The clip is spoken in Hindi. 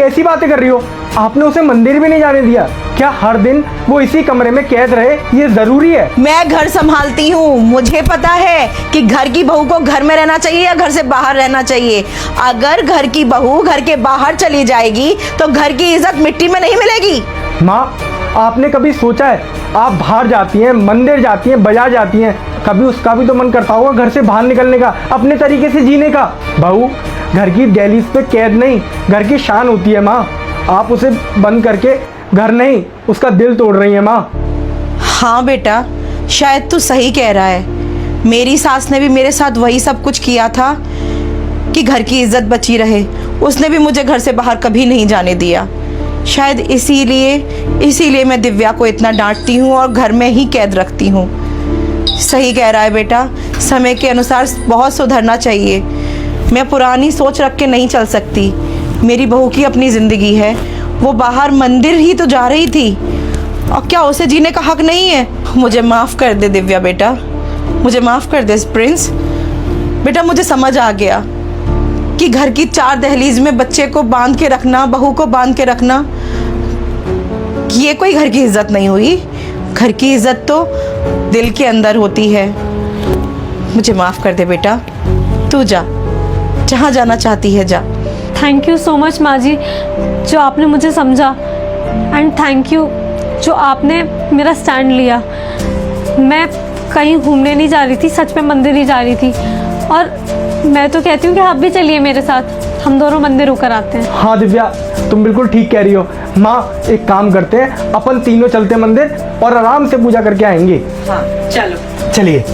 कैसी बातें कर रही हो? आपने उसे मंदिर भी नहीं जाने दिया। क्या हर दिन वो इसी कमरे में कैद रहे ये जरूरी है? मैं घर संभालती हूँ, मुझे पता है कि घर की बहू को घर में रहना चाहिए या घर से बाहर रहना चाहिए। अगर घर की बहू घर के बाहर चली जाएगी तो घर की इज्जत मिट्टी में नहीं मिलेगी। माँ, आपने कभी सोचा है, आप बाहर जाती हैं, मंदिर जाती हैं, बाजार जाती हैं, कभी उसका भी तो मन करता होगा घर से बाहर निकलने का, अपने तरीके से जीने का। बहू घर की दहलीज पे कैद नहीं, घर की शान होती है माँ। आप उसे बंद करके घर नहीं, उसका दिल तोड़ रही है माँ। हाँ बेटा, शायद तू सही कह रहा है। मेरी सास ने भी मेरे साथ वही सब कुछ किया था कि घर की इज्जत बची रहे। उसने भी मुझे घर से बाहर कभी नहीं जाने दिया। शायद इसीलिए मैं दिव्या को इतना डांटती हूँ और घर में ही कैद रखती हूँ। सही कह रहा है बेटा, समय के अनुसार बहुत सुधरना चाहिए। मैं पुरानी सोच रख के नहीं चल सकती। मेरी बहू की अपनी ज़िंदगी है, वो बाहर मंदिर ही तो जा रही थी, और क्या उसे जीने का हक नहीं है? मुझे माफ़ कर दे दिव्या बेटा, मुझे माफ़ कर दे प्रिंस। बेटा मुझे समझ आ गया कि घर की चार दहलीज में बच्चे को बांध के रखना, बहू को बांध के रखना, ये कोई घर की इज्जत नहीं हुई। घर की इज्जत तो दिल के अंदर होती है। मुझे माफ़ कर दे बेटा, तू जा, जहाँ जाना चाहती है जा। थैंक यू सो मच माँ जी, जो आपने मुझे समझा, एंड थैंक यू जो आपने मेरा स्टैंड लिया। मैं कहीं घूमने नहीं जा रही थी, सच में मंदिर ही जा रही थी। और मैं तो कहती हूँ कि आप भी चलिए मेरे साथ, हम दोनों मंदिर होकर आते हैं। हाँ दिव्या, तुम बिल्कुल ठीक कह रही हो माँ। एक काम करते हैं, अपन तीनों चलते हैं मंदिर और आराम से पूजा करके आएंगे। हाँ चलो। चलिए।